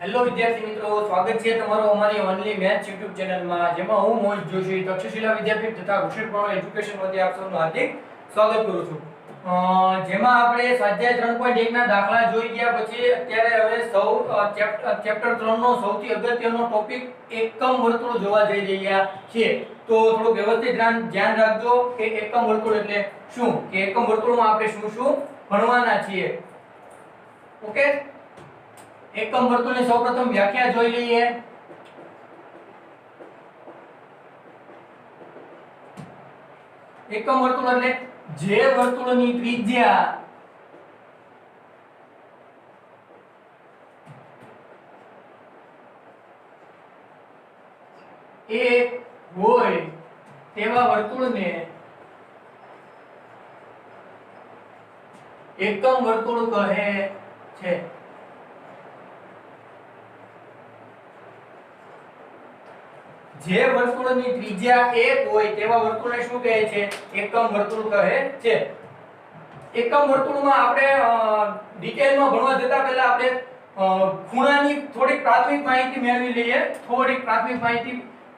Hello વિદ્યાર્થી મિત્રો, સ્વાગત છે તમારું અમારી ઓનલી મેથ્સ YouTube ચેનલમાં, જેમાં હું મોહિત જોશી તક્ષશિલા વિદ્યાપીઠ તથા ભૂષણ પ્રણવ એજ્યુકેશન વતી આપ સૌનું હાર્દિક સ્વાગત કરું છું. જેમાં આપણે સ્વાધ્યાય 3.1 ના દાખલા જોઈ ગયા પછી અત્યારે હવે ચેપ્ટર 3 નો સૌથી અગત્યનો ટોપિક એકમ વર્તુળ જોવા જઈ રહ્યા છીએ. તો થોડું વ્યવસ્થિત ધ્યાન રાખજો કે એકમ વર્તુળ એટલે શું, કે એકમ વર્તુળમાં આપણે શું શું ભણવાના છીએ. ઓકે, એકમ વર્તુળની સૌપ્રથમ વ્યાખ્યા જોઈ લઈએ. એકમ વર્તુળ એટલે જે વર્તુળની ત્રિજ્યા એક હોય તેવા વર્તુળને એકમ વર્તુળ કહે છે. જે વર્તુળની ત્રિજ્યા 1 હોય તેવા વર્તુળને શું કહે છે? એકમ વર્તુળ કહે છે. એકમ વર્તુળમાં આપણે ડિટેલમાં ભણવા જતા પહેલા આપણે ખૂણાની થોડીક પ્રાથમિક માહિતી મેળવી લઈએ.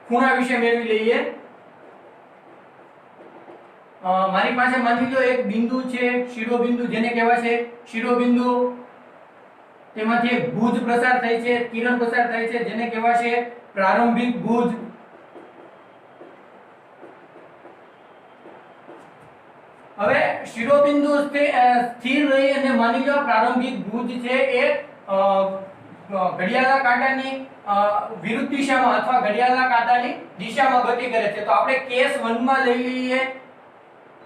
ખૂણા વિશે મેળવી લઈએ. મારી પાસે માની લો એક બિંદુ છે, શિરોબિંદુ જેને કહેવાય છે શિરોબિંદુ. તેમાંથી એક ભુજ પ્રસાર થાય છે, કિરણ પ્રસાર થાય છે, જેને કહેવાય છે પ્રારંભિક ભુજ. હવે શિરોબિંદુ સ્થિર રહી અને માની લો પ્રારંભિક ભુજ છે એ ઘડિયાળના કાંટાની વિરુદ્ધ દિશામાં અથવા ઘડિયાળના કાંટાની દિશામાં ગતિ કરે છે. તો આપણે કેસ 1 માં લઈ લઈએ.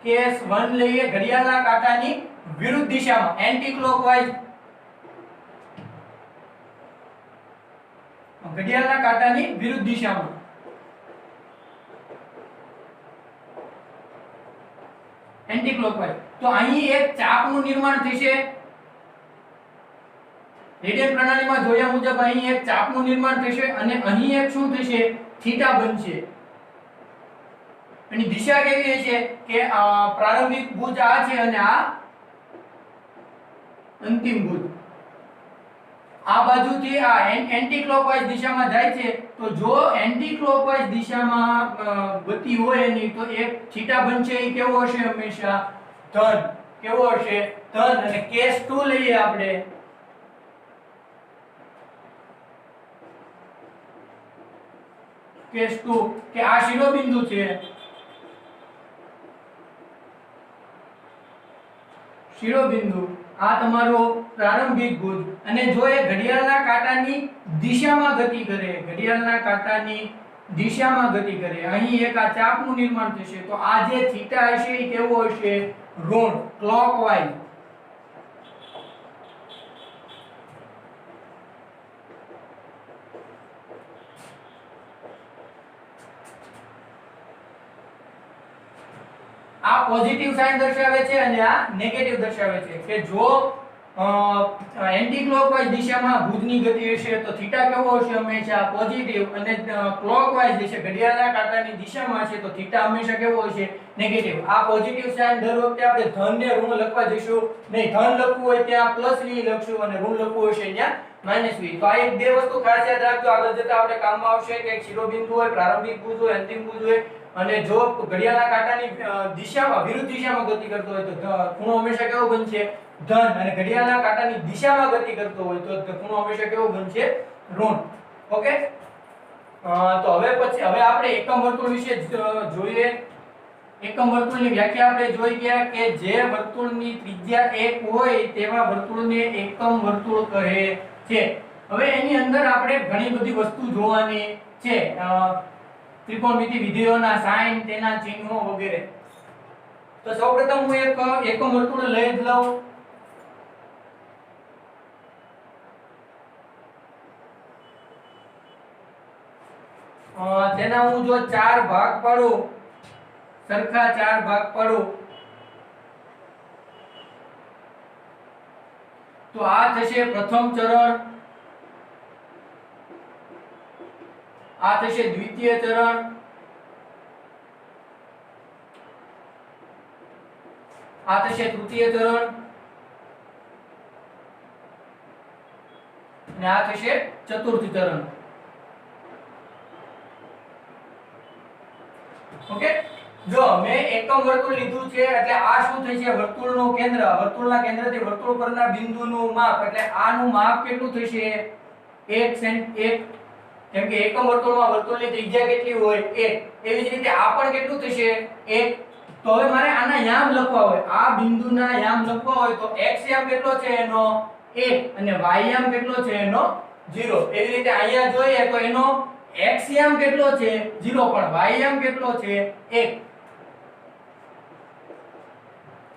કેસ 1 લઈએ, ઘડિયાળના કાંટાની વિરુદ્ધ દિશામાં, એન્ટી ક્લોકવાઇઝ. ઘડિયાળના કાંટાની વિરુદ્ધ દિશામાં. Anti clockwise. તો અહીં એક ચાપનું નિર્માણ થશે. રેડિયન પ્રણાલીમાં જોયા મુજબ અહીં એક ચાપનું નિર્માણ થશે અને અહીં એક શું થશે? થીટા બનશે. એની દિશા કેવી હશે કે પ્રારંભિક ભુજ આ છે અને આ અંતિમ ભુજ. આ બાજુથી આ એન્ટી ક્લોકવાઇઝ દિશામાં જાય છે. તો જો એન્ટી ક્લોકવાઇઝ દિશામાં ગતિ હોય એની, તો એક થીટા બનશે. એ કેવો હશે? હંમેશા ધન. કેવો હશે? ધન. અને કેસ 2 લઈએ આપણે. કેસ 2 કે આ શિરોબિંદુ છે. શિરોબિંદુ આ તમારો પ્રારંભિક ભુજ. અને જો એ ઘડિયાળના કાંટાની દિશામાં ગતિ કરે, ઘડિયાળના કાંટાની દિશામાં ગતિ કરે, અહીં એક આ ચાપનું નિર્માણ થશે. તો આ જે થીટા હશે એ કેવો હશે? ઋણ, ક્લોકવાઇઝ. આ પોઝિટિવ સાઇન દર્શાવે છે અને આ નેગેટિવ દર્શાવે છે કે જો એન્ટી ક્લોકવાઇઝ દિશામાં ભુજની ગતિ હશે તો થીટા કેવો હશે? હંમેશા પોઝિટિવ. અને ક્લોકવાઇઝ હશે, ઘડિયાળના કાંટાની દિશામાં હશે, તો થીટા હંમેશા કેવો હશે? નેગેટિવ. આ પોઝિટિવ સાઇન દર વખતે આપણે ધન ને ઋણ લખવા જઈશું નહીં. ધન લખવું હોય ત્યાં પ્લસ v લખશું અને ઋણ લખવું હશે ત્યાં માઈનસ v. તો આ એક બે વસ્તુ ખાસ યાદ રાખજો, આગળ જતા આપણે કામમાં આવશે. કે એક શિરોબિંદુ હોય, પ્રારંભિક ભુજ હોય, અંતિમ ભુજ હોય, અને જો ઘડિયાળના કાંટાની દિશામાં વિરુદ્ધ દિશામાં ગતિ કરતો હોય તો ખૂણો હંમેશા કેવો બનશે? ધન. અને ઘડિયાળના કાંટાની દિશામાં ગતિ કરતો હોય તો ખૂણો હંમેશા કેવો બનશે? ઋણ. ઓકે, તો હવે આપણે એકમ વર્તુળ વિશે જોઈએ. એકમ વર્તુળની વ્યાખ્યા આપણે જોઈ ગયા કે જે વર્તુળની ત્રિજ્યા 1 હોય તેવા વર્તુળને એકમ વર્તુળ કહે છે. હવે એની અંદર આપણે ઘણી બધી વસ્તુ જોવાની છે. ત્રિકોણમિતિ વિધેયોના સાઇન, તેના ચિહ્નો વગેરે. તો સૌપ્રથમ હું એક એકમ વર્તુળ લઈ જ લઉં. તેના હું જો 4 ભાગ પાડું, સરખા 4 ભાગ પાડું, તો આ થશે પ્રથમ ચરણ, આ થશે દ્વિતીય ચરણ, આ થશે તૃતીય ચરણ, અને અને આ થશે ચતુર્થ ચરણ. ઓકે, જો મેં એકમ વર્તુળ લીધું છે એટલે આ શું થશે? વર્તુળનું કેન્દ્ર, વર્તુળના કેન્દ્રથી વર્તુળ પરના બિંદુનું માપ, એટલે આનું માપ કેટલું થશે? 1 કેમ કે એકમ વર્તુળમાં વર્તુળની ત્રિજ્યા કેટલી હોય? 1. એવી જ રીતે આ પણ કેટલું થશે? 1. તો હવે મારે આના યામ લખવા હોય, આ બિંદુના યામ લખવા હોય તો x યામ કેટલો છે એનો? 1 અને y યામ કેટલો છે એનો? 0. એવી રીતે અહીંયા જોઈએ તો એનો x યામ કેટલો છે? 0, પણ y યામ કેટલો છે? 1.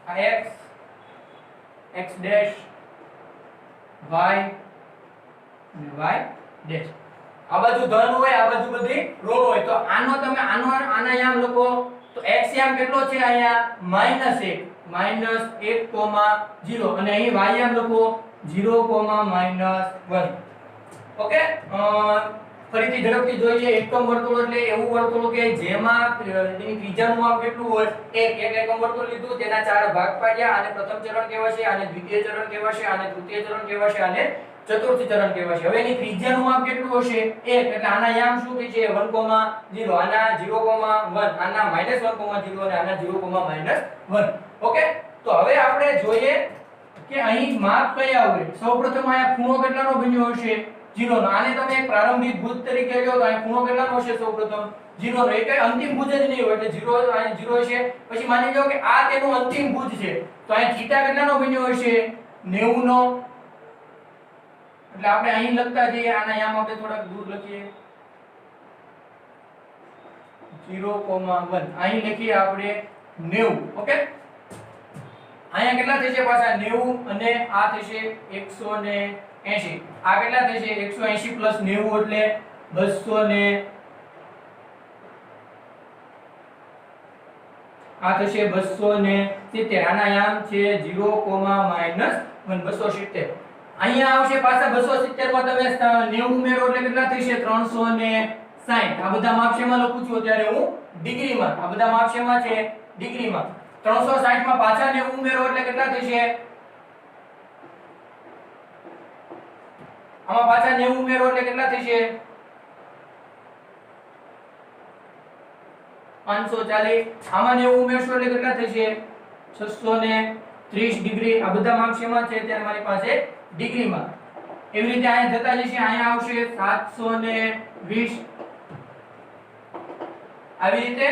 આ x x ડેશ y અને y ડેશ, આ બાજુ ધન હોય, આ બાજુ બધી ઋણ હોય, તો આનો તમે આના યામ લખો તો x યામ કેટલો છે અહીંયા? -1 -1,0 અને અહીં y યામ લખો 0,-1. ઓકે, ફરીથી ઝડપથી જોઈએ. એકમ વર્તુળ એટલે એવું વર્તુળ કે જેમાં તેની ત્રિજ્યાનું માપ કેટલું હોય? 1. એક એકમ વર્તુળ લીધું, તેના 4 ભાગ પાડ્યા, આને પ્રથમ ચરણ કહેવાશે, આને દ્વિતીય ચરણ કહેવાશે, આને તૃતીય ચરણ કહેવાશે, આને ચતુર્થ ચરણ કહેવાશે. હવે એની ત્રિજ્યાનું માપ કેટલું હશે? 1. એટલે આના યામ શું થશે? 1,0, આના 0,1, આના -1,0 અને આના 0,-1. ઓકે, તો હવે આપણે જોઈએ કે અહીં માપ કયા હોય. સૌપ્રથમ અહીંયા ખૂણો કેટલાનો બન્યો હશે? 0 નો. આને તમે એક પ્રારંભિક ભુજ તરીકે લ્યો તો અહીં ખૂણો કેટલાનો હશે? સૌપ્રથમ 0 નો. એ કઈ અંતિમ ભુજ જ નહીં હોય એટલે 0 અહીં 0 હશે. પછી માની લો કે આ તેનું અંતિમ ભુજ છે તો અહીં થીટા કેટલાનો બન્યો હશે? 90 નો. એટલે આપણે અહીં લખતા જઈએ, આના યામ આપણે થોડાક દૂર લખીએ 0,1. અહીં લખીએ આપણે 90. ઓકે, અહીંયા કેટલા થશે પાછા? 90 અને આ થશે 180. આ કેટલા થશે? 180 + 90 એટલે 200 આ થશે 270. આના યામ છે 0,-1 270. અહીંયા આવશે પાછા 270 માં તમે 90 ઉમેરો એટલે કેટલા થશે? 360. આ બધા માપ શેમાં લખું છું અત્યારે હું? ડિગ્રીમાં. આ બધા માપ શેમાં છે? ડિગ્રીમાં. 360 માં પાછા 90 ઉમેરો એટલે કેટલા થશે? આમાં પાછા 90 ઉમેરો એટલે કેટલા થશે? 540. આમાં 90 ઉમેરશો એટલે કેટલા થશે? 630 ડિગ્રી. આ બધા માપ શેમાં છે? અત્યારે મારી પાસે ડિગ્રીમાં. એવી રીતે અહીંયા જતા જશે, અહીંયા આવશે 720. આવી રીતે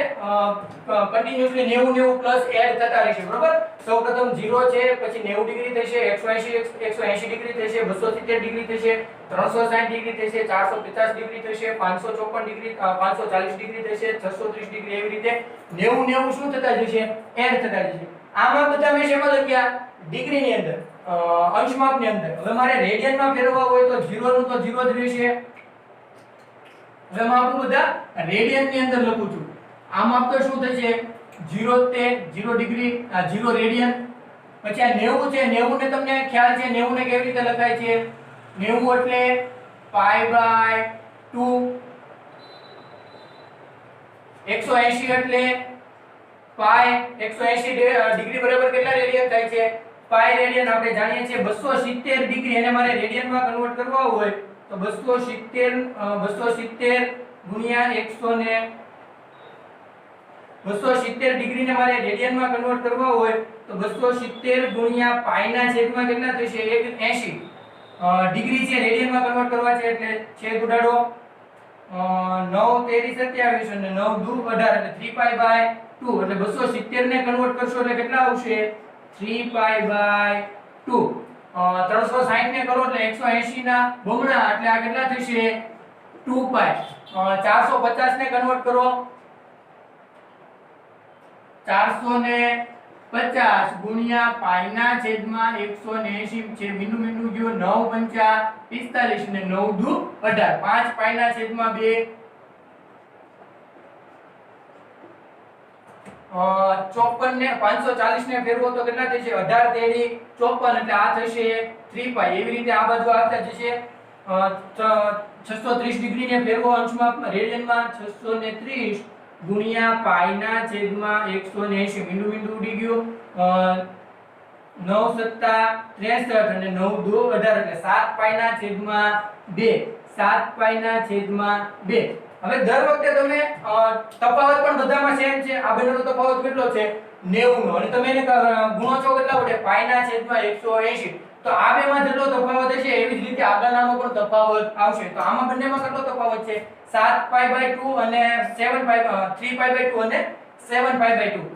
કન્ટિન્યુઅસલી 90 પ્લસ એડ થતા રહેશે. બરોબર, સૌપ્રથમ 0 છે, પછી 90 ડિગ્રી થશે, 180 ડિગ્રી થશે, 270 ડિગ્રી થશે, 360 ડિગ્રી થશે, 450 ડિગ્રી થશે, 554 ડિગ્રી 540 ડિગ્રી થશે, 630 ડિગ્રી. એવી રીતે 90 શું થતા જશે? એડ થતા જશે. આમાં બધા મેં શેમાં લખ્યા? ડિગ્રીની અંદર, અંશમાપની અંદર. હવે મારે રેડિયનમાં ફેરવવા હોય તો 0 નું તો 0 જ રહેશે. હવે હું આપણું બધા રેડિયનની અંદર લખું છું. આ માપ તો શું થશે? 0 તે 0 ડિગ્રી 0 રેડિયન. પછી આ 90 છે, 90 ને તમને ખ્યાલ છે 90 ને કેવી રીતે લખાય છે? 90 એટલે π/2. 180 એટલે પાઈ. 180 ડિગ્રી બરાબર કેટલા રેડિયન થાય છે? પાઈ રેડિયન. આપણે જાણીએ છીએ 270 ડિગ્રી. એને મારે રેડિયનમાં કન્વર્ટ કરવા હોય તો 270 ગુણ્યા 270 ડિગ્રીને મારે રેડિયનમાં કન્વર્ટ કરવા હોય તો 270 ગુણ્યા પાઈના છેદમાં કેટલા થશે? 180. ડિગ્રી છે, રેડિયનમાં કન્વર્ટ કરવા છે એટલે છેદ ઉડાડો. 9 તેરી 27 અને 9 દુ 18 એટલે 3π/2. એટલે 270 ને કન્વર્ટ કરશો એટલે કેટલા આવશે? 3π/2. 360 ને કરો એટલે 180 ના બમણા એટલે આ કેટલા થશે? 2π. 450 ને કન્વર્ટ કરો 450 ગુણ્યા પાઈના છેદમાં 180 છે. મીંડું મીંડું ગયો 9 × 5 45 ને 9 દુ 18. 5 પાઈના છેદમાં 2 54 ને 540 ને ફેરવો તો કેટલા થશે? 18 તેરી 54 એટલે આ થશે 3π. એવી રીતે આ બાજુ આવતા જશે. 630 ડિગ્રી ને ફેરવો અંશમાં રેડિયનમાં 630 ગુણ્યા પાઈના છેદમાં 180. મીંડું મીંડું ઉડી ગયું. 9 સત્તા 63 અને 9 દુ 18 એટલે 7 પાઈના છેદમાં 2 7 પાઈના છેદમાં 2. હવે દર વખતે તમે તફાવત પણ બધામાં સેમ છે. આ બંનેનો તફાવત કેટલો છે 90 નો અને તમે એને ગુણો છો કેટલા વડે પાઈના છેદમાં 180. તો આ બેમાં જેટલો તફાવત હશે એવી જ રીતે આગળનામાં પણ તફાવત આવશે. તો આમાં બંનેમાં કેટલો તફાવત છે 7 પાઈ બાય 2 અને 7 પાઈ 3 પાઈ બાય 2 અને 7 પાઈ બાય 2.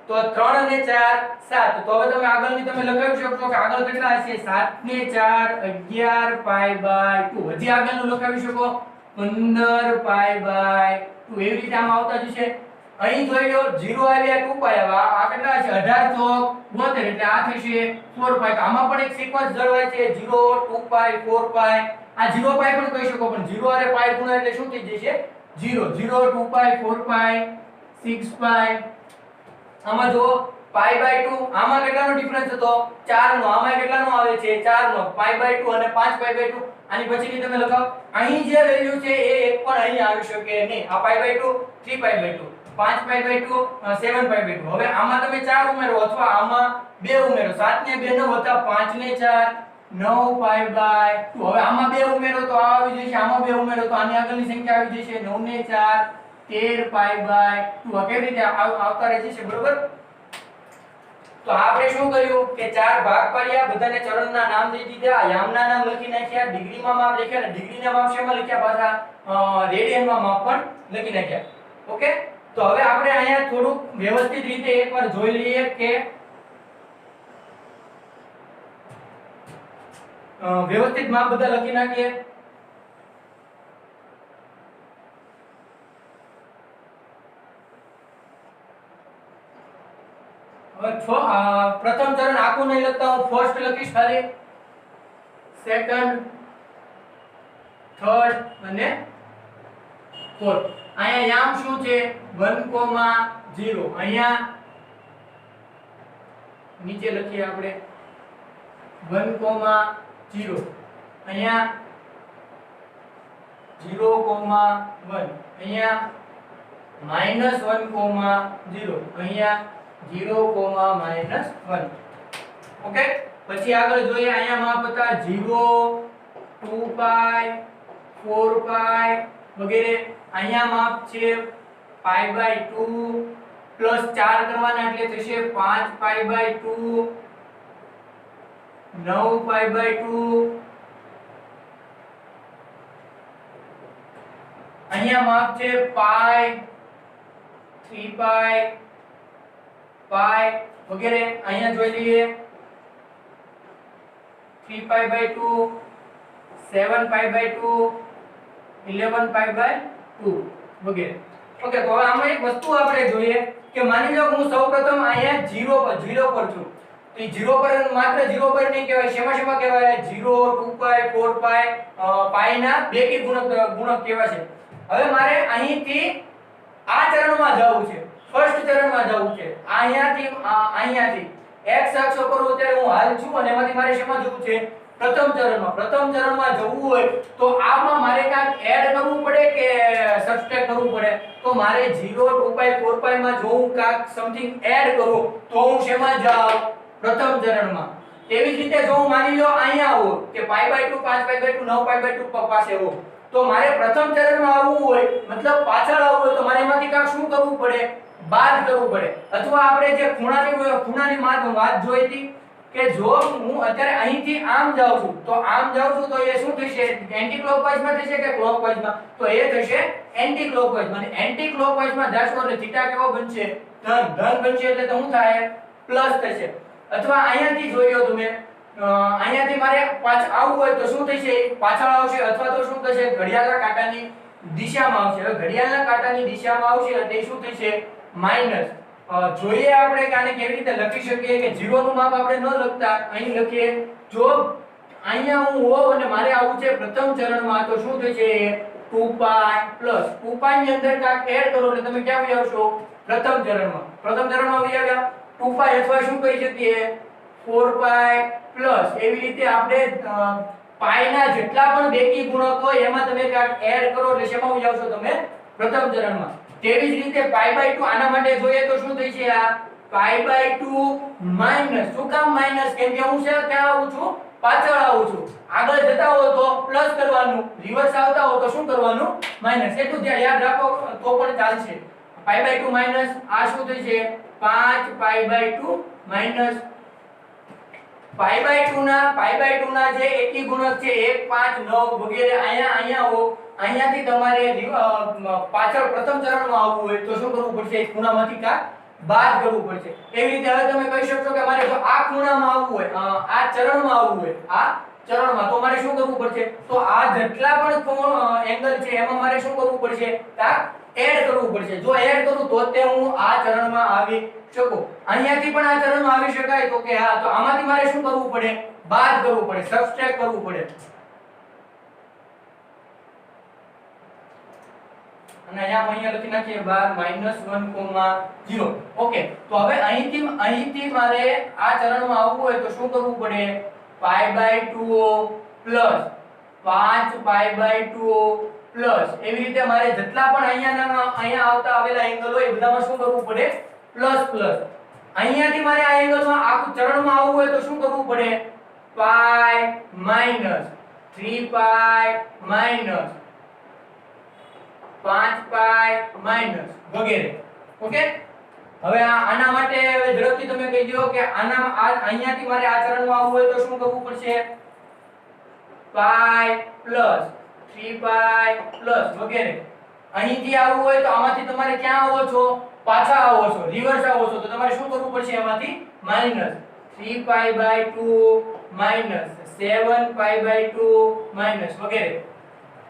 તો 3 અને 4 7. તો હવે તમે આગળની તમે લખાવી શકો કે આગળ કેટલા હશે 7 ને 4 11 પાઈ બાય 2. હજી આગળનું લખાવી શકો 15 પાઈ બાય 2. એવી રીતે આમાં આવતા જશે. અહીં જોઈ લો 0 આવ્યા 2 પાઈ આવ્યા. આ કેટલા છે 18 ચોક 72 એટલે આ થશે 4 પાઈ. તો આમાં પણ એક સિક્વન્સ જળવાય છે 0 2 પાઈ 4 પાઈ. આ 0 પાઈ પણ કહી શકો પણ 0 આરે પાઈ ગુણ્યા એટલે શું થઈ જશે 0 0 2 પાઈ 4 પાઈ 6 પાઈ. આમાં જો પાઈ બાય 2 આમાં કેટલાનો ડિફરન્સ હતો 4 નો. આમાં કેટલાનો આવે છે 4 નો. પાઈ બાય 2 અને 5 પાઈ બાય 2. આની પછીની તમે લખાવો. અહીં જે વેલ્યુ છે એ એક પણ અહીં આવી શકે નહીં. આ pi by 2 3 pi by 2 5 pi by 2 7 pi by 2. હવે આમાં તમે 4 ઉમેરો અથવા આમાં 2 ઉમેરો. 7 ને 2 નો વત્તા 5 ને 4 9 પાઈ બાય 2. હવે આમાં 2 ઉમેરો તો આ આવી જશે. આમાં 2 ઉમેરો તો આની આગળની સંખ્યા આવી જશે 9 ને 4 13 પાઈ બાય 2. આ કેવી રીતે આવતા રહે છે બરોબર. તો આપણે શું કર્યું કે ચાર ભાગ પાડ્યા, બધાને ચરણના નામ દઈ દીધા, યામના નામ લખી નાખ્યા, ડિગ્રીમાં માપ લખ્યા અને ડિગ્રીના માપ શેમાં લખ્યા પાછા રેડિયનમાં માપ પણ લખી નાખ્યા. ઓકે. તો હવે આપણે અહીંયા થોડુંક વ્યવસ્થિત રીતે એકવાર જોઈ લઈએ કે વ્યવસ્થિત માપ બધા લખી નાખીએ. પ્રથમ ચરણ આખું નહીં લખતા, હું ફર્સ્ટ લખીશ ખાલી, સેકન્ડ, થર્ડ અને ફોર્થ. અહીંયા યામ શું છે 1,0. અહીંયા નીચે લખીએ આપણે 1,0. અહીંયા 0,1. અહીંયા -1,0. અહીંયા 0,-1. ઓકે. પછી આગળ જોઈએ, અહીંયા માપ હતા 0, 2 પાઈ, 4 પાઈ વગેરે. અહીંયા માપ છે પાઈ બાય 2 પ્લસ 4 કરવાના એટલે થશે 5 પાઈ બાય 2, 9 પાઈ બાય 2. અહીંયા માપ છે પાઈ, 3 પાઈ, પાઈ વગેરે. અહીંયા જોઈ લઈએ 3 pi by 2, 7 pi by 2, 11 pi by 2 વગેરે. ઓકે. તો હવે આમાં એક વસ્તુ આપણે જોઈએ કે માની લો હું સૌપ્રથમ અહીંયા 0 પર છું. તો એ 0 પર માત્ર 0 પર નહીં કહેવાય, શેમાં કહેવાય 0, 2 પાઈ, 4 પાઈ, પાઈના બેકી ગુણક કહેવાય છે. હવે મારે અહીંથી આ ચરણમાં જવું છે, ફર્સ્ટ ચરણમાં જવું છે. અહીંયાથી x અક્ષ પર અત્યારે હું હાલ છું અને એમાંથી મારે શેમાં જવું છે પ્રથમ ચરણમાં જવું હોય તો આમાં મારે કાંઈક એડ કરવું પડે કે સબટ્રેક્ટ કરવું પડે. તો મારે 0, 2 પાઈ, 4 પાઈ માં જો હું કાંઈક સમથિંગ એડ કરું તો હું શેમાં જાઉં પ્રથમ ચરણમાં. તેવી જ રીતે જો હું માની લો અહીંયા આવું કે pi by 2, 5 pi by 2, 9 pi by 2 પાસે આવું તો મારે પ્રથમ ચરણમાં આવવું હોય મતલબ પાછળ આવવું હોય તો મારે એમાંથી કાંઈક શું કરવું પડે બાદ કરવું પડે. અથવા આપણે જે ખૂણાની વાત જોઈ હતી કે જો હું અત્યારે અહીંથી આમ જાઉં છું તો એ શું થશે એન્ટી ક્લોકવાઇઝમાં થશે કે ક્લોકવાઇઝમાં? તો એ થશે એન્ટી ક્લોકવાઇઝમાં. અને એન્ટી ક્લોકવાઇઝમાં જાશો એટલે થીટા કેવો બનશે ધન બનશે એટલે તો શું થાય પ્લસ થશે. અથવા અહીંયાથી જોઈ લો તમે, અહીંયાથી મારે પાછળ આવવું હોય તો શું થશે પાછળ આવશે અથવા તો શું થશે ઘડિયાળના કાંટાની દિશામાં આવશે. હવે ઘડિયાળના કાંટાની દિશામાં આવશે એટલે શું થશે માઈનસ. જોઈએ આપણે કે આને કેવી રીતે લખી શકીએ કે 0 નું માપ આપણે ન લખતા અહીં લખીએ. જો અહીંયા હું હોવ અને મારે આવું છે પ્રથમ ચરણમાં તો શું થશે 2 પાઈ પ્લસ 2 પાઈ ની અંદર કાંઈક એડ કરો એટલે તમે ક્યાં આવી આવશો પ્રથમ ચરણમાં આવી આવ્યા 2 પાઈ અથવા શું કહી શકીએ 4 પાઈ પ્લસ. એવી રીતે આપણે પાઈના જેટલા પણ બેકી ગુણક હોય એમાં તમે કાંઈક એડ કરો એટલે શેમાં આવી આવશો તમે પ્રથમ ચરણમાં. તેવી જ રીતે પાઈ બાય 2 આના માટે જોઈએ તો શું થશે આ π/2 માઈનસ, શું કામ માઈનસ? કેમ કે હું છે ક્યાં આવું છું? પાછળ આવું છું. આગળ જતા હો તો પ્લસ કરવાનું, રિવર્સ આવતા હો તો શું કરવાનું? માઈનસ. એટલું ધ્યાન યાદ રાખો તો પણ ચાલશે. π/2 માઈનસ આ શું થશે? 5π/2 માઈનસ π/2 ના જે એકી ગુણક છે 1 5 9 વગેરે અહીંયા હો, અહીંયાથી તમારે પાછળ પ્રથમ ચરણમાં આવવું હોય તો શું કરવું પડશે? એક ખૂણામાંથી કા બાદ કરવું પડશે. એવી રીતે હવે તમે કહી શકશો કે મારે જો આ ખૂણામાં આવવું હોય, આ ચરણમાં આવવું હોય, આ ચરણમાં, તો મારે શું કરવું પડશે? તો આ જેટલા પણ એંગલ છે એમાં મારે શું કરવું પડશે? તા એડ કરવું પડશે. જો એડ કરું તો તે હું આ ચરણમાં આવી શકું. અહીંયાથી પણ આ ચરણમાં આવી શકાય તો કે હા, તો આમાંથી મારે શું કરવું પડે? બાદ કરવું પડે, સબટ્રેક્ટ કરવું પડે. અને અહીંયા લખી નાખીએ 12 -1, 0. ઓકે, તો હવે અહીંથી મારે આ ચરણમાં આવવું હોય તો શું કરવું પડે? π/2 પ્લસ 5π/2 પ્લસ, એવી રીતે મારે જેટલા પણ અહીંયા આવતા આવેલા એંગલ હોય એ બધામાં શું કરવું પડે? Plus plus. અહીંયાથી મારે આ એંગલમાં આખું ચરણમાં આવવું હોય તો શું કરવું પડે? π માઈનસ 3π માઈનસ 5π માઈનસ વગેરે. ઓકે, હવે આના માટે હવે ઝડપથી તમે કહી દો કે અહીંયાથી મારે આ ચરણમાં આવવું હોય તો શું કરવું પડશે? π પ્લસ 3π પ્લસ વગેરે. અહીંથી આવવું હોય તો આમાંથી તમારે ક્યાં આવો છો? પાછા આવો છો, રિવર્સ આવો છો, તો તમારે શું કરવું પડશે? એમાંથી માઈનસ 3π/2 માઈનસ 7π/2 માઈનસ વગેરે.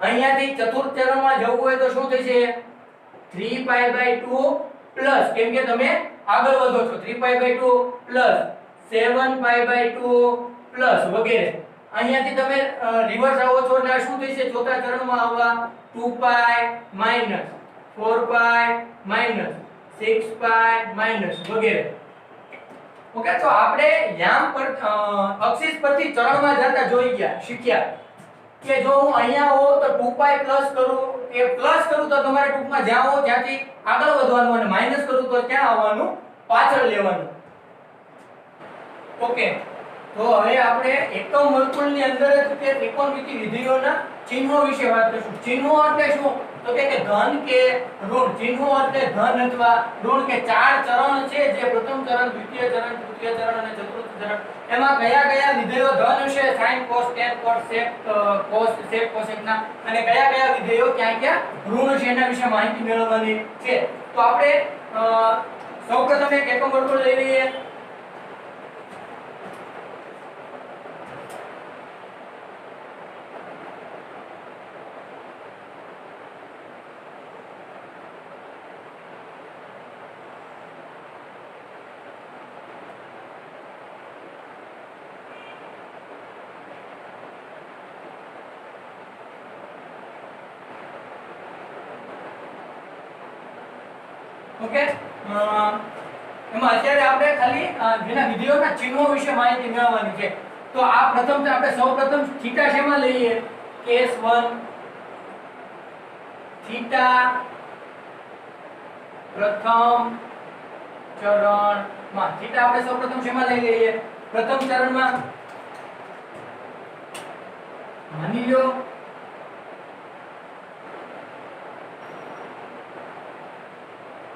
અહીંયાથી ચતુર્થ ચરણમાં જવું હોય તો શું થશે? 3π/2 પ્લસ, કેમ કે તમે આગળ વધો છો, 3π/2 પ્લસ 7π/2 પ્લસ વગેરે. અહીંયાથી તમે રિવર્સ આવો છો એટલે શું થશે? ચોથા ચરણમાં આવવા 2π માઈનસ 4π માઈનસ 6π માઈનસ વગેરે. ઓકે, તો આપણે યામ પર અક્ષિસ પરથી ચરણમાં જતા જોઈ ગયા, શીખ્યા કે જો હું અહીંયા હો તો 2π પ્લસ કરું, એ પ્લસ કરું તો તમારે ટૂંકમાં જ્યાં હો ત્યાંથી આગળ વધવાનું, અને માઈનસ કરું તો ક્યાં આવવાનું? પાછળ લેવાનું. ઓકે, તો હવે આપણે એકમ વર્તુળની અંદર જ તે ત્રિકોણમિતિ વિધેયોના ચિહ્નો વિશે વાત કરીશું. ચિહ્નો એટલે શું? તો કે ધન કે ઋણ. ચિહ્નો એટલે ધન અથવા ઋણ, કે ચાર ચરણ છે, જે પ્રથમ ચરણ, દ્વિતીય ચરણ, તૃતીય ચરણ અને ચતુર્થ ચરણ, એમાં કયા કયા વિધેયો ધન હશે? sin cos tan cos sec cos sec cosec ના, અને કયા કયા વિધેયો ક્યાં ક્યાં ઋણ છે એના વિશે માહિતી મેળવવાની છે. તો આપણે સૌપ્રથમ એક એકમ વર્તુળ લઈ લઈએ. ઓકે, એમાં અત્યારે આપણે ખાલી જેના વિધેયોના ચિહ્નો વિશે માહિતી મેળવવાની છે. તો આ પ્રથમ આપણે સૌપ્રથમ થીટા શેમાં લઈએ? કેસ 1 થીટા પ્રથમ ચરણમાં. થીટા આપણે સૌપ્રથમ શેમાં લઈ લઈએ? પ્રથમ ચરણમાં. માની લો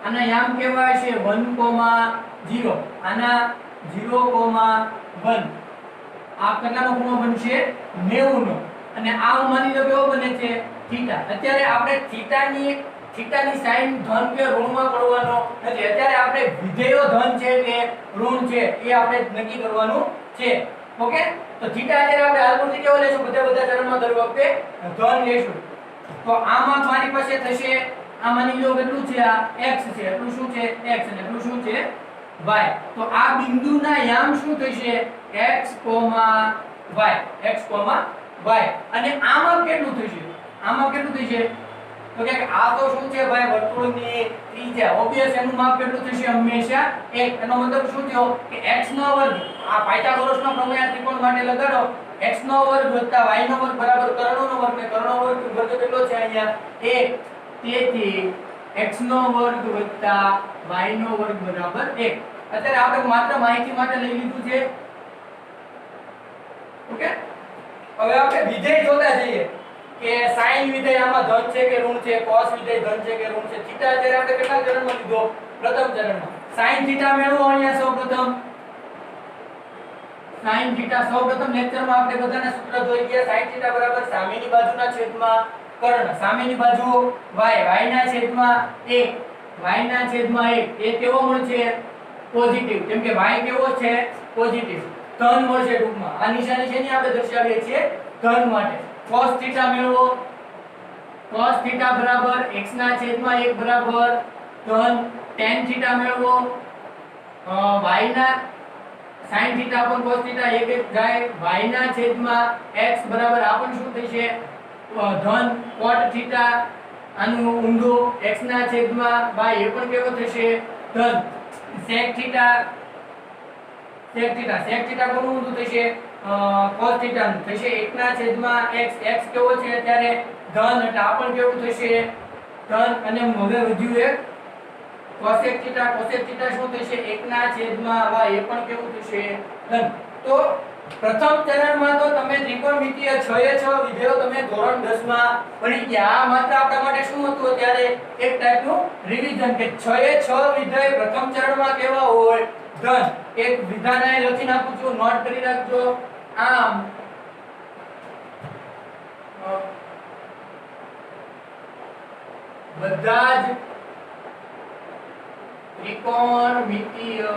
આના યામ કહેવાય છે 1,0, આના 0,1. આ કેટલાનો ખૂણો બનશે? 90 નો. અને આ હું માની લો કેવો બને છે? થીટા. અત્યારે આપણે થીટાની સાઈન ધન કે ઋણમાં કરવાનો નથી. અત્યારે આપણે વિધેયો ધન છે કે ઋણ છે એ આપણે નક્કી કરવાનું છે. ઓકે, તો થીટા અત્યારે આપણે હાલપુરથી કેવો લેશું? બધા ચરણમાં દર વખતે ધન લેશું. તો આમાં મારી પાસે થશે, આ માની લો કેટલું છે? આ x છે, એટલું શું છે? x, અને એટલું શું છે? y. તો આ બિંદુના યામ શું થશે? x, y, x, y. અને આમાં કેટલું થશે? આમાં કેટલું થશે? તો કે આ તો શું છે ભાઈ? વર્તુળની ત્રિજ્યા. ઓબવિયસ એનું માપ કેટલું થશે? હંમેશા 1. એનો મતલબ શું થયો? કે x નો વર્ગ, આ પાયથાગોરસનો પ્રમેય આ ત્રિકોણ માટે લગાડો, x નો વર્ગ વત્તા y નો વર્ગ બરાબર કર્ણનો વર્ગ, ને કર્ણનો વર્ગ કેટલો છે અહીંયા? 1. તેથી x નો વર્ગ વત્તા y નો વર્ગ બરાબર 1. અત્યારે આપણે માત્ર માહિતી માટે લઈ લીધું છે. ઓકે, હવે આપણે વિધેય જોતા જઈએ કે sin વિધેય આમાં ધન છે કે ઋણ છે, cos વિધેય ધન છે કે ઋણ છે. થીટા અત્યારે આપણે કેટલા ચરણમાં લીધો? પ્રથમ ચરણમાં. sin થીટા મેળવો અહીંયા સૌપ્રથમ. sin થીટા સૌપ્રથમ લેક્ચરમાં આપણે બધાના સૂત્ર જોઈ ગયા. sin થીટા બરાબર સામેની બાજુના છેદમાં કર્ણ. સામેની બાજુ y, y ના છેદમાં 1, y ના છેદમાં 1. એ કેવો મળશે? પોઝિટિવ. કેમ કે y કેવો છે? પોઝિટિવ. ધન મળશે ટૂંકમાં. આ નિશાની છે ને આપણે દર્શાવીએ છીએ ધન માટે. cos થીટા મેળવો. cos થીટા બરાબર x ના છેદમાં 1 બરાબર ધન. tan થીટા મેળવો. y ના sin થીટા પણ cos થીટા 1 જાય. y ના છેદમાં x બરાબર આ પણ શું થશે? ધન. cot થીટા આનું ઊંધું x ના છેદમાં y એ પણ કેવો થશે? ધન. sec થીટા કોનું ઊંધું થશે? cos થીટા નું થશે 1 ના છેદમાં x. x કેવો છે અત્યારે? ધન, એટલે આ પણ કેવું થશે? ધન. અને હવે વધ્યું એક cosec થીટા શું થશે? 1 ના છેદમાં y એ પણ કેવું થશે? ધન. તો પ્રથમ ચરણમાં તો તમે ત્રિકોણમિતિય 6 એ 6 વિધેયો તમે ધોરણ 10 માં ભણી ગયા. આ માત્ર આપણા માટે શું હતું અત્યારે? એક ટાઈપનું રિવિઝન કે 6 એ 6 વિધેય પ્રથમ ચરણમાં કેવા હોય? ધન. એક વિધાન અહીં લખી નાખું છું, નોટ કરી રાખજો. આમ બધા જ ત્રિકોણમિતિય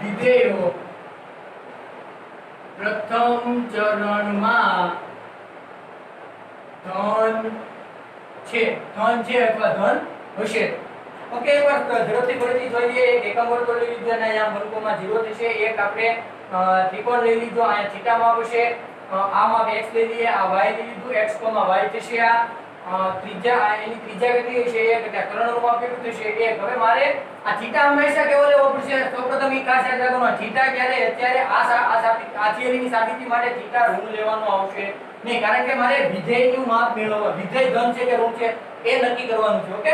વિધેયો પ્રથમ ચરણમાં ધન છે અથવા ધન હશે. ઓકે, એકવાર ઝડપથી ફરીથી જોઈ લઈએ. એક એકમ વર્તુળ લઈ લીધું અને અહીંયા વર્તુળમાં 0 થશે. એક આપણે ત્રિકોણ લઈ લીધો, અહીંયા થીટામાં આવશે. આમાં x લઈ લઈએ, આ y લઈ લીધું, x, y થશે. આ ત્રિજ્યા, એની ત્રિજ્યા કેટલી છે? 1. એટલે કર્ણનું માપ કેટલું થશે? 1. હવે મારે આ થીટા હંમેશા કેવો લેવો પડશે? સૌપ્રથમ ઈ ખાસ યાદ રાખવાનું, થીટા ક્યારે અત્યારે આ થિયરીની સાબિતી માટે થીટા ઋણ લેવાનો આવશે નહીં, કારણ કે મારે વિધેયનું માપ મેળવવા, વિધેય ધન છે કે ઋણ છે એ નક્કી કરવાનું છે. ઓકે,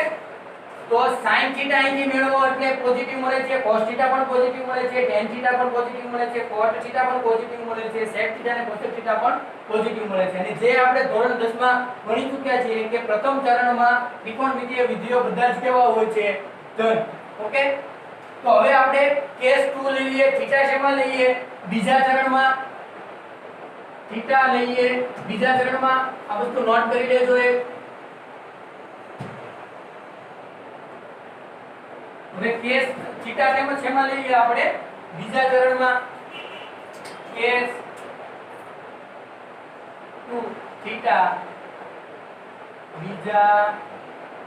તો sin થીટા અહીંથી મેળવો એટલે પોઝિટિવ મળે છે, cos થીટા પણ પોઝિટિવ મળે છે, tan થીટા પણ પોઝિટિવ મળે છે, cot થીટા પણ પોઝિટિવ મળે છે, sec થીટા અને cosec થીટા પણ પોઝિટિવ મળે છે. અને જે આપણે ધોરણ 10 માં ભણી ચૂક્યા છીએ કે પ્રથમ ચરણમાં ત્રિકોણમિતિય વિધેયો બધા જ કેવા હોય છે? ધન. ઓકે, તો હવે આપણે કેસ 2 લઈ લઈએ. થીટા શેમાં લઈએ? બીજા ચરણમાં થીટા લઈએ. બીજા ચરણમાં આ વસ્તુ નોટ કરી લેજો. હવે કેસ થીટા શેમાં લઈએ આપણે? બીજા ચરણમાં. કેસ 2 થીટા બીજા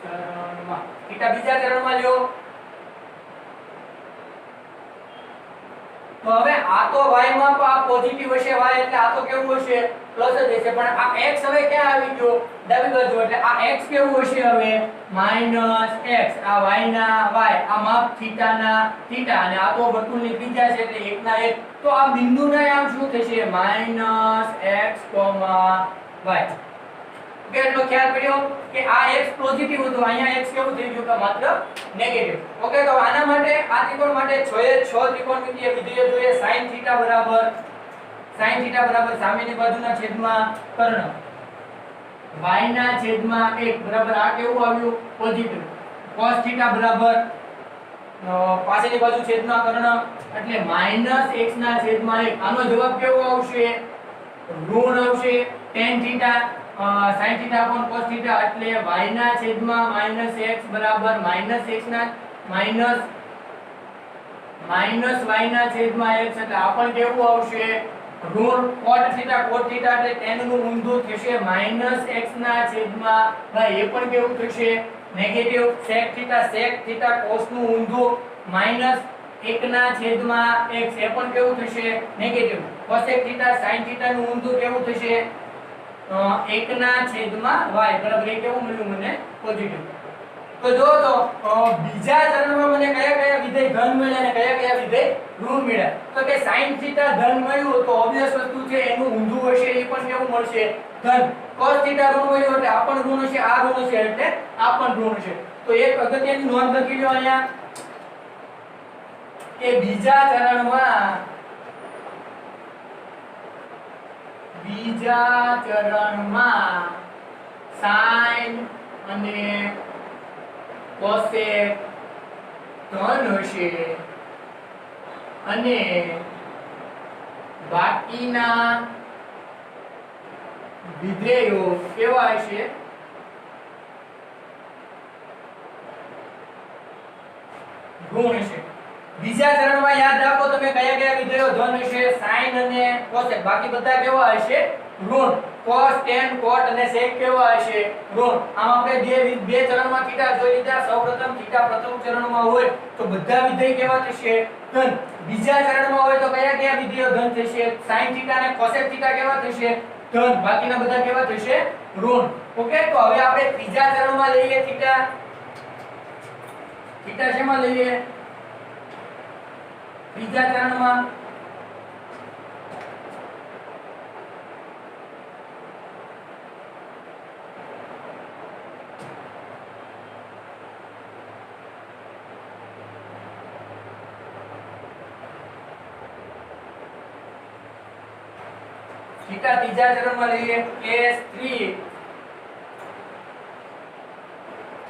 ચરણમાં. થીટા બીજા ચરણમાં લ્યો. તો હવે આ તો y માં આ પોઝિટિવ હશે, y એટલે આ તો કેવું હશે? પ્લસ જ હશે. પણ આ x હવે ક્યાં આવી ગયો? ડાબી બાજુ. એટલે આ x કેવું હશે હવે? -x. આ y ના y, આ માપ થીટા ના થીટા, અને આ તો વર્તુળની ત્રિજ્યા છે એટલે 1 ના 1. તો આ બિંદુના આમ શું થશે? -x, y. ઓકે, એટલો ખ્યાલ પડ્યો કે આ x પોઝિટિવ હતું, અહીંયા x કેવું થઈ ગયું? કે માત્ર નેગેટિવ. ઓકે, તો આના માટે આ ત્રિકોણ માટે 6 એ 6 ત્રિકોણમિતિય વિધેયો જોઈએ. sin થીટા બરાબર સામેની બાજુના છેદમાં કર્ણ, y ના છેદમાં 1 બરાબર આ કેવું આવ્યું? પોઝિટિવ. cos થીટા બરાબર પાછળની બાજુ છેદમાં કર્ણ એટલે -x ના છેદમાં 1. આનો જવાબ કેવો આવશે? ઋણ આવશે. tan theta sin theta upon cos theta એટલે y ના છેદમાં -x બરાબર -x ના -y ના છેદમાં x એટલે આ પણ કેવું આવશે? ઋણ. cot થીટા એટલે tan નું ઊંધું થશે -x ના છેદમાં y એ પણ કેવું થશે? નેગેટિવ. sec થીટા cos નું ઊંધું -1 ના છેદમાં x એ પણ કેવું થશે? Negative. cosec theta sin theta નું ઊંધું કેવું થશે? 1 ના છેદમાં y બરાબર એ કેવું મળ્યું મને? પોઝિટિવ. તો જો તો બીજા ચરણમાં મને કયા વિધેય ધન મળ્યા અને કયા વિધેય ઋણ મળ્યા? તો કે sin થીટા ધન મળ્યું તો ઓબ્વિયસ વસ્તુ છે એનું ઊંધું હશે, એ પણ કેવું મળશે? ધન. cos થીટા ઋણ મળ્યું એટલે આ પણ ઋણ હશે, આ ઋણ હશે એટલે આ પણ ઋણ હશે. તો એક અગત્યની નોંધ લખી લો અહીંયા કે બીજા ચરણમાં sin અને cosec ધન હશે અને બાકીના વિધેયો કેવા હશે? ઋણ હશે. બીજા ચરણમાં યાદ રાખો તમે કયા કયા વિધેયો ધન હશે, sin અને cosec. બાકી બધા કેવા હશે? ઋણ. cos tan cot અને sec કેવા હશે? ઋણ. આમ આપણે બે ચરણમાં થીટા જોઈ લીધા. સૌપ્રથમ થીટા પ્રથમ ચરણમાં હોય તો બધા વિધેય કેવા થશે? ધન. બીજા ચરણમાં હોય તો કયા કયા વિધેયો ધન થશે? sin થીટા અને cosec થીટા કેવા થશે? ધન. બાકીના બધા કેવા થશે? ઋણ. ઓકે, તો હવે આપણે ત્રીજા ચરણમાં લઈએ થીટા. થીટા શેમાં લઈએ? ત્રીજા ચરણમાં થીટા ત્રીજા ચરણમાં લઈએ cos3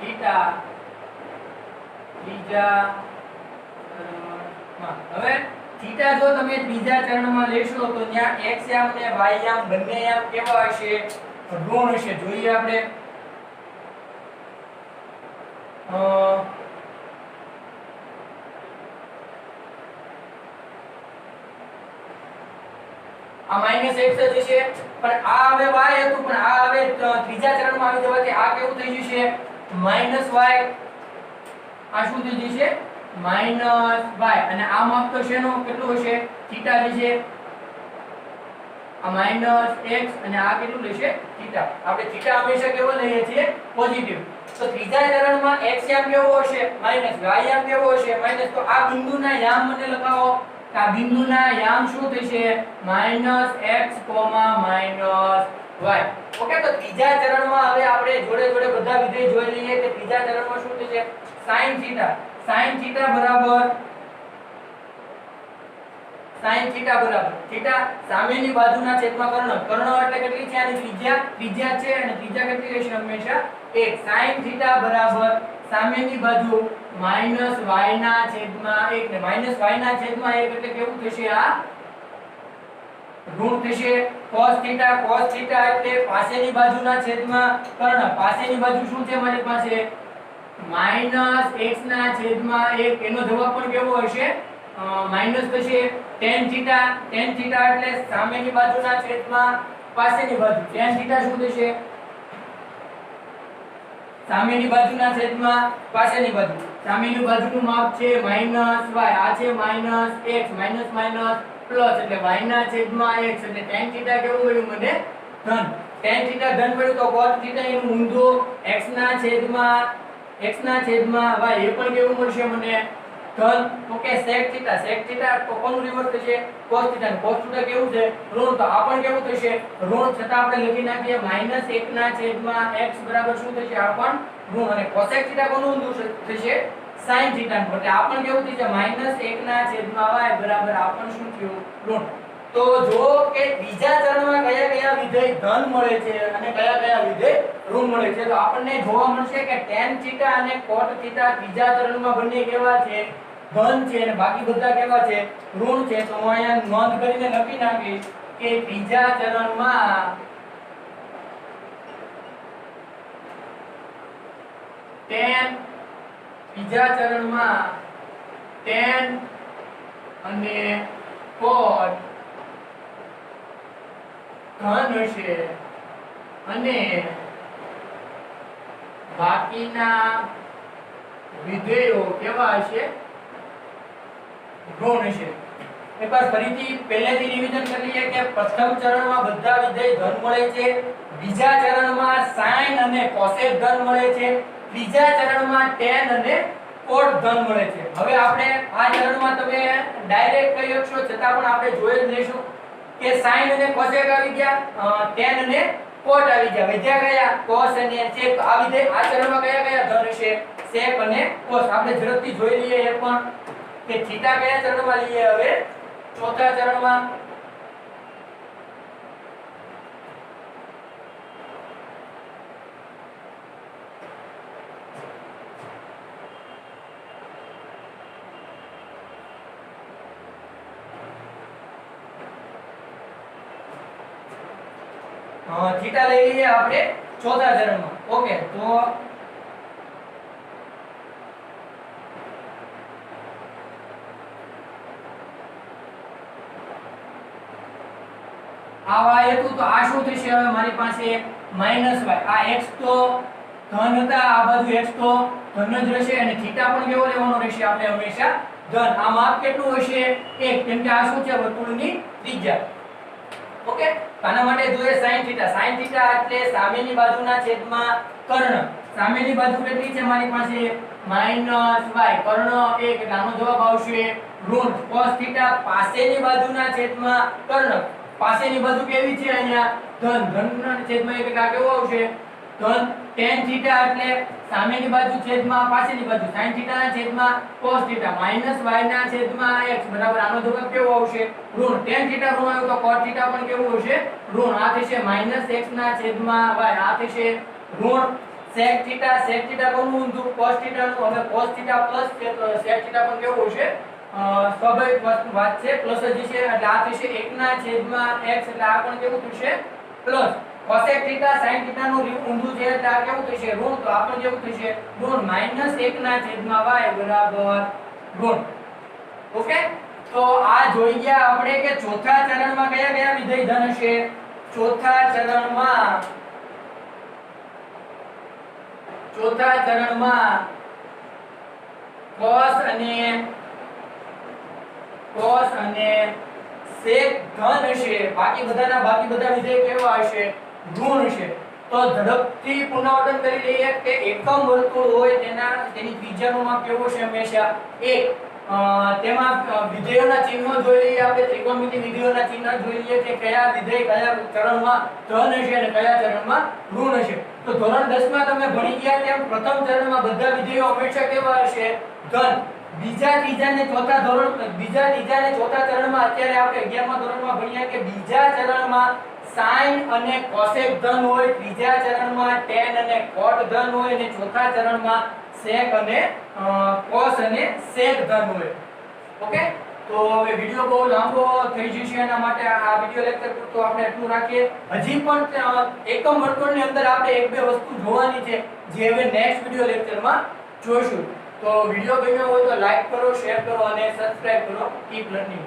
થીટા ત્રીજા ચરણમાં. હવે થીટા જો તમે ત્રીજા ચરણમાં લેશો તો ત્યાં x યામ અને y યામ બંને યામ કેવા હશે? ઋણ હશે. જોઈએ આપણે આ -x જ છે પણ આ હવે y હતું પણ આ હવે ત્રીજા ચરણમાં આવી જવાથી આ કેવું થઈ જશે? -y. આ શું થઈ જશે? -y. અને આ માપ તો શેનો કેટલું હશે? થીટા છે. આ -x અને આ કેટલું લેશે? થીટા. આપણે થીટા હંમેશા કેવો લઈએ છીએ? પોઝિટિવ. તો ત્રીજા ચરણમાં x યામ કેવો હશે? -, y યામ કેવો હશે? -. તો આ બિંદુના યામ મને લખાવો. આ બિંદુના યામ શું થશે? -x, -y. ઓકે, તો ત્રીજા ચરણમાં હવે આપણે જોડે જોડે બધા વિધેય જોઈ લઈએ કે ત્રીજા ચરણમાં શું થશે? sin theta. sin થીટા બરાબર થીટા સામેની બાજુના છેદમાં કર્ણ. કર્ણ એટલે કેટલી છે? આની ત્રિજ્યા છે અને ત્રિજ્યા કેટલી રહેશે? હંમેશા 1. sin થીટા બરાબર સામેની બાજુ -y ના છેદમાં 1 ને -y ના છેદમાં 1 એટલે કેવું થશે? આ ઋણ થશે. cos થીટા એટલે પાસેની બાજુના છેદમાં કર્ણ. પાસેની બાજુ શું છે મારી પાસે? -x ના છેદમાં 1. એનો જવાબ પણ કેવો હશે? માઈનસ થશે. tan થીટા એટલે સામેની બાજુના છેદમાં પાસેની બાજુ. tan થીટા શું થશે? સામેની બાજુના છેદમાં પાસેની બાજુ. સામેની બાજુનું માપ છે -y. આ છે -x પ્લસ એટલે y ના છેદમાં x એટલે tan થીટા કેવું મળ્યું મને? ધન. tan થીટા ધન મળ્યું તો cos થીટા એનું ઊંધું x ના છેદમાં y એ પણ કેવું મળશે મને? ધન. ઓકે, sec થીટા તો કોનું રિવર્સ થશે? cos theta. cos થીટા કેવું છે? ઋણ. તો આ પણ કેવું થશે? ઋણ. છતાં આપણે લખી નાખીએ -1 ના છેદમાં x બરાબર શું થશે? આ પણ ઋણ. અને cosec થીટા કોનું ઊંધું થશે? sin theta. એટલે આ પણ કેવું થશે? -1 ના છેદમાં y બરાબર આ પણ શું થયું? ઋણ. તો જો કે બીજા ચરણમાં કયા કયા વિધેય ધન મળે છે અને કયા કયા વિધેય ઋણ મળે છે, તો આપણને જોવા મળશે કે tan થીટા અને cot થીટા બીજા ચરણમાં બંને કેવા છે? ધન છે અને બાકી બધા કેવા છે? ઋણ છે. તો હું અહીંયા નોંધ કરીને લખી નાખીશ કે ત્રીજા ચરણમાં tan અને cot ધન હશે અને બાકીના વિધેયો કેવા હશે? ઋણ હશે. એકવાર ફરીથી પહેલેથી રિવિઝન કરી લઈએ કે પ્રથમ ચરણમાં બધા વિધેય ધન મળે છે. બીજા ચરણમાં sin અને cosec ધન મળે છે. ત્રીજા ચરણમાં tan અને cot ધન મળે છે. હવે આપણે આ ચરણમાં તમે ડાયરેક્ટ કહી શકશો છતાં પણ આપણે જોઈ જ લેશું કે sin અને cosec આવી ગયા, tan અને કોટ આવી ગયા. વધ્યા કયા? cos અને sec. તો આ વિધેય આ ચરણમાં કયા કયા ધન હશે? sec અને cos. આપણે ઝડપથી જોઈ લઈએ એ પણ કે થીટા કયા ચરણમાં લઈએ હવે? ચોથા ચરણમાં. થીટા લઈ લઈએ આપણે ચોથા ચરણમાં. ઓકે, તો આવા હેતુ તો આ શું થશે હવે મારી પાસે માઈનસ y. આ x તો ધન હતા, આ બાજુ x તો ધન જ રહેશે અને થીટા પણ કેવો લેવાનો રહેશે આપણે હંમેશા? ધન. આ માપ કેટલું હશે? 1, કેમ કે આ શું છે? વર્તુળની ત્રિજ્યા. ઓકે, આના માટે જોઈએ sin થીટા. sin થીટા એટલે સામેની બાજુના છેદમાં કર્ણ. સામેની બાજુ કેટલી છે મારી પાસે? -y. કર્ણ 1 એટલે આનો જવાબ આવશે ઋણ. cos થીટા પાસેની બાજુના છેદમાં કર્ણ. પાસેની બાજુ કેવી છે અહીંયા? ધન. ધનના છેદમાં 1 એટલે આ કેવો આવશે? ધન. tan થીટા એટલે સામેની બાજુ છેદમાં પાસેની બાજુ. sin થીટા ના છેદમાં cos થીટા -y ના છેદમાં x બરાબર આનો જવાબ કેવો આવશે? ઋણ. tan થીટા ઋણ આવ્યું તો cos થીટા પણ કેવું હશે? ઋણ. આ થશે -x ના છેદમાં y. આ થશે ઋણ. sec થીટા કોનું ઊંધું? cos થીટા નું. હવે cos થીટા પ્લસ છે તો sec થીટા પણ કેવું હશે? સ્વાભાવિક વાત છે, પ્લસ જ છે એટલે આ થશે 1 ના છેદમાં x એટલે આ પણ કેવું થશે? Plus. cosec theta sin theta નું ઊંધું છે એટલે આ કેવું થશે? ઋણ. તો આ પણ કેવું થશે? ઋણ. -1 ના છેદમાં y બરાબર ઋણ. ઓકે, તો આ જોઈ ગયા આપણે કે ચોથા ચરણમાં કયા કયા વિધેય ધન હશે? ચોથા ચરણમાં cos અને sec ધન હશે. બાકી બધા વિધેય કેવા હશે? ઋણ હશે. તો ઝડપથી પુનરાવર્તન કરી લઈએ કે એકમ વર્તુળ હોય તેની ત્રિજ્યાનું માપ કેવું છે? હંમેશા 1. તેમાં વિધેયોના ચિહ્નો જોઈ લઈએ આપણે. ત્રિકોણમિતિ વિધેયોના ચિહ્ન જોઈ લઈએ કે કયા વિધેય કયા ચરણમાં ધન હશે અને કયા ચરણમાં ઋણ હશે. તો ધોરણ 10 માં તમે ભણી ગયા તેમ પ્રથમ ચરણમાં બધા વિધેયો હંમેશા કેવા હશે? ધન. બીજા ત્રીજા ને ચોથા ચરણમાં અત્યારે આપણે 11મા ધોરણમાં ભણ્યા કે બીજા ચરણમાં sin અને cosec ધન હોય, ત્રીજા ચરણમાં tan અને cot ધન હોય અને ચોથા ચરણમાં sec અને cos અને sec ધન હોય. ઓકે, તો હવે વિડિયો બહુ લાંબો થઈ જશે એના માટે આ વિડિયો લેક્ચર પૂરતો આપણે એટલું રાખીએ. હજી પણ એકમ વર્તુળની અંદર આપણે એક બે વસ્તુ જોવાની છે જે હવે નેક્સ્ટ વિડિયો લેક્ચરમાં જોઈશું. તો વિડિયો ગમ્યો હોય તો લાઈક કરો, શેર કરો અને સબસ્ક્રાઇબ કરો. Keep learning.